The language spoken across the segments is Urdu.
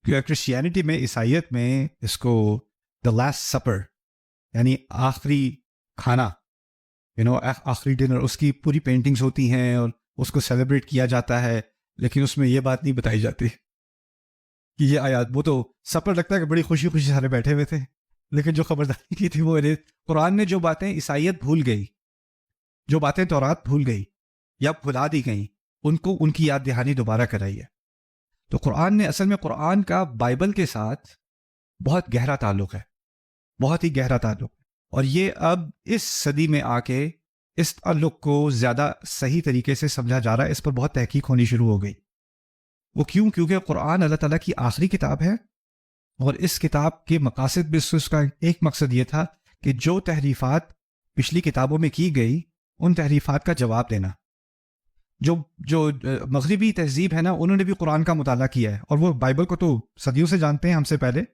کرسچینٹی میں، عیسائیت میں اس کو دا لاسٹ سپر، یعنی آخری کھانا، آخری ڈنر، اس کی پوری پینٹنگز ہوتی ہیں اور اس کو سیلیبریٹ کیا جاتا ہے، لیکن اس میں یہ بات نہیں بتائی جاتی کہ یہ آیات، وہ تو سپر لگتا ہے کہ بڑی خوشی خوشی سارے بیٹھے ہوئے تھے، لیکن جو خبرداری کی تھی وہ قرآن نے جو باتیں عیسائیت بھول گئی، جو باتیں تورات بھول گئی یا بھلا دی گئیں، ان کی یاد دہانی دوبارہ کرائی ہے۔ تو قرآن نے اصل میں، قرآن کا بائبل کے ساتھ بہت گہرا تعلق ہے، بہت ہی گہرا تعلق، اور یہ اب اس صدی میں آ کے اس تعلق کو زیادہ صحیح طریقے سے سمجھا جا رہا ہے، اس پر بہت تحقیق ہونی شروع ہو گئی۔ وہ کیوں؟ کیونکہ قرآن اللہ تعالیٰ کی آخری کتاب ہے، اور اس کتاب کے مقاصد بھی، اس کا ایک مقصد یہ تھا کہ جو تحریفات پچھلی کتابوں میں کی گئی ان تحریفات کا جواب دینا۔ جو مغربی تہذیب ہے نا، انہوں نے بھی قرآن کا مطالعہ کیا ہے، اور وہ بائبل کو تو صدیوں سے جانتے ہیں ہم سے پہلے،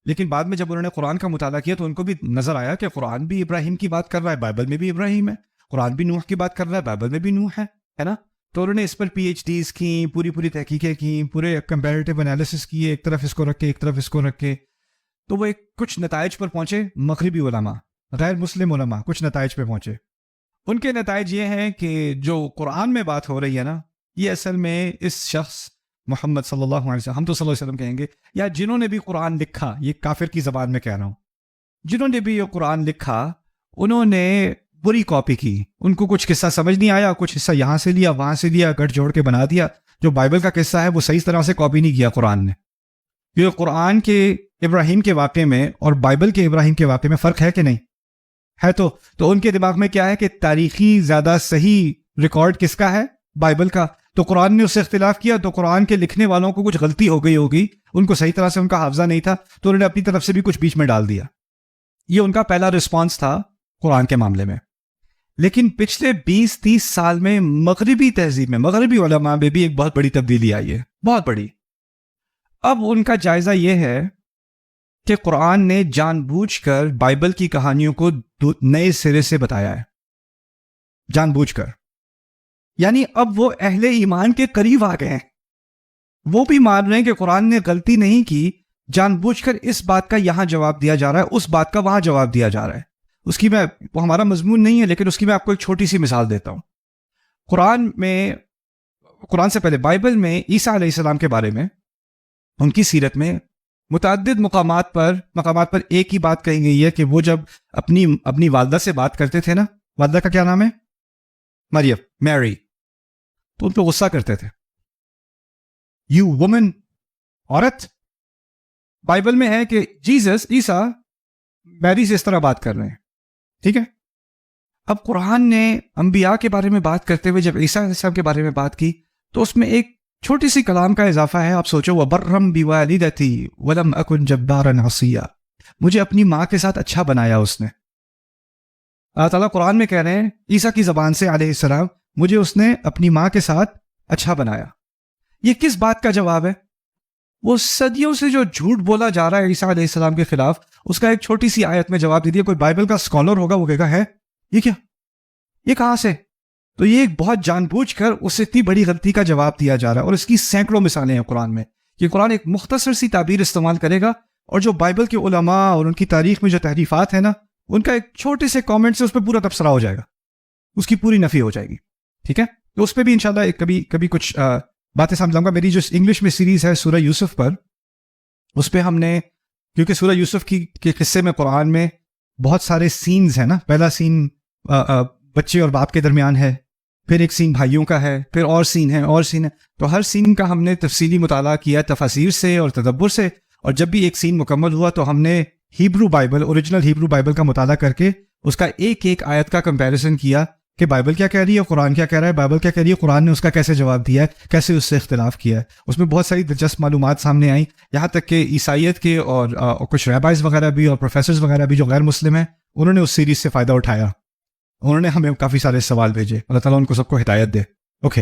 لیکن بعد میں جب انہوں نے قرآن کا مطالعہ کیا تو ان کو بھی نظر آیا کہ قرآن بھی ابراہیم کی بات کر رہا ہے، بائبل میں بھی ابراہیم ہے، قرآن بھی نوح کی بات کر رہا ہے، بائبل میں بھی نوح ہے نا۔ تو انہوں نے اس پر پی ایچ ڈیز کی، پوری تحقیقیں کی، پورے کمپیریٹیو انالیسس کیے، ایک طرف اس کو رکھ کے ایک طرف اس کو رکھ کے، تو وہ کچھ نتائج پر پہنچے۔ مغربی علماء، غیر مسلم علماء کچھ نتائج پہ پہنچے۔ ان کے نتائج یہ ہیں کہ جو قرآن میں بات ہو رہی ہے نا، یہ اصل میں اس شخص محمد صلی اللہ علیہ وسلم، ہم تو صلی اللہ علیہ وسلم کہیں گے، یا جنہوں نے بھی قرآن لکھا، یہ کافر کی زبان میں کہہ رہا ہوں، جنہوں نے بھی یہ قرآن لکھا انہوں نے بری کاپی کی، ان کو کچھ قصہ سمجھ نہیں آیا، کچھ حصہ یہاں سے لیا وہاں سے لیا، گٹھ جوڑ کے بنا دیا۔ جو بائبل کا قصہ ہے وہ صحیح طرح سے کاپی نہیں کیا قرآن نے، کیونکہ قرآن کے ابراہیم کے واقعے میں اور بائبل کے ابراہیم کے واقعے میں فرق ہے کہ نہیں ہے؟ تو ان کے دماغ میں کیا ہے کہ تاریخی زیادہ صحیح ریکارڈ کس کا ہے؟ بائبل کا۔ تو قرآن نے اس سے اختلاف کیا، تو قرآن کے لکھنے والوں کو کچھ غلطی ہو گئی ہوگی، ان کو صحیح طرح سے ان کا حافظہ نہیں تھا، تو انہوں نے اپنی طرف سے بھی کچھ بیچ میں ڈال دیا۔ یہ ان کا پہلا رسپانس تھا قرآن کے معاملے میں۔ لیکن پچھلے 20-30 سال میں مغربی تہذیب میں، مغربی علماء میں بھی ایک بہت بڑی تبدیلی آئی ہے، بہت بڑی۔ اب ان کا جائزہ یہ ہے کہ قرآن نے جان بوجھ کر بائبل کی کہانیوں کو نئے سرے سے بتایا ہے، جان بوجھ کر۔ یعنی اب وہ اہل ایمان کے قریب آ گئے ہیں، وہ بھی مان رہے ہیں کہ قرآن نے غلطی نہیں کی، جان بوجھ کر اس بات کا یہاں جواب دیا جا رہا ہے، اس بات کا وہاں جواب دیا جا رہا ہے۔ اس کی وہ ہمارا مضمون نہیں ہے، لیکن اس کی میں آپ کو ایک چھوٹی سی مثال دیتا ہوں۔ قرآن سے پہلے بائبل میں عیسیٰ علیہ السلام کے بارے میں، ان کی سیرت میں متعدد مقامات پر ایک ہی بات کہی گئی ہے کہ وہ جب اپنی والدہ سے بات کرتے تھے نا، والدہ کا کیا نام ہے؟ مریم، میری، تو ان پہ غصہ کرتے تھے، یو وومن، عورت۔ بائبل میں ہے کہ عیسیٰ میری سے اس طرح بات کر رہے ہیں، ٹھیک ہے۔ اب قرآن نے انبیاء کے بارے میں بات کرتے ہوئے جب عیسیٰ علیہ السلام کے بارے میں بات کی تو اس میں ایک چھوٹی سی کلام کا اضافہ ہے۔ آپ سوچو، وَبَرًّا بِوَالِدَتِي وَلَمْ أَكُنْ جَبَّارًا عَصِيًّا، مجھے اپنی ماں کے ساتھ اچھا بنایا اس نے۔ اللہ تعالیٰ قرآن میں کہہ رہے ہیں عیسیٰ کی زبان سے علیہ السلام، مجھے اس نے اپنی ماں کے ساتھ اچھا بنایا۔ یہ کس بات کا جواب ہے؟ وہ صدیوں سے جو جھوٹ بولا جا رہا ہے عیسیٰ علیہ السلام کے خلاف، اس کا ایک چھوٹی سی آیت میں جواب دے دیا۔ کوئی بائبل کا اسکالر ہوگا، وہ کہے گا ہے یہ کیا، یہ کہاں سے؟ تو یہ ایک بہت جان بوجھ کر اس اتنی بڑی غلطی کا جواب دیا جا رہا ہے، اور اس کی سینکڑوں مثالیں ہیں قرآن میں۔ کہ قرآن ایک مختصر سی تعبیر استعمال کرے گا، اور جو بائبل کے علماء اور ان کی تاریخ میں جو تحریفات ہیں نا، ان کا ایک چھوٹے سے کامنٹ سے اس پہ پورا تبصرہ ہو جائے گا، اس کی پوری نفی ہو جائے گی، ٹھیک ہے۔ تو اس پہ بھی انشاءاللہ کبھی کچھ باتیں سمجھ لاؤں گا۔ میری جو انگلش میں سیریز ہے سورہ یوسف پر، اس پہ ہم نے، کیونکہ سورہ یوسف کے قصے میں قرآن میں بہت سارے سینز ہیں نا، پہلا سین بچے اور باپ کے درمیان ہے، پھر ایک سین بھائیوں کا ہے، پھر اور سین ہے، تو ہر سین کا ہم نے تفصیلی مطالعہ کیا تفاسیر سے اور تدبر سے، اور جب بھی ایک سین مکمل ہوا تو ہم نے Hebrew Bible, original Hebrew Bible کا مطالعہ کر کے اس کا ایک آیت کا کمپیریزن کیا کہ بائبل کیا کہہ رہی ہے، قرآن کیا کہہ رہا ہے، بائبل کیا کہہ رہی ہے، قرآن نے اس کا کیسے جواب دیا ہے، کیسے اس سے اختلاف کیا ہے۔ اس میں بہت ساری دلچسپ معلومات سامنے آئیں، یہاں تک کہ عیسائیت کے اور کچھ ریبائز وغیرہ بھی اور پروفیسرز وغیرہ بھی جو غیر مسلم ہیں، انہوں نے اس سیریز سے فائدہ اٹھایا، انہوں نے ہمیں کافی سارے سوال بھیجے۔ اللہ تعالیٰ ان کو سب کو ہدایت دے۔ اوکے۔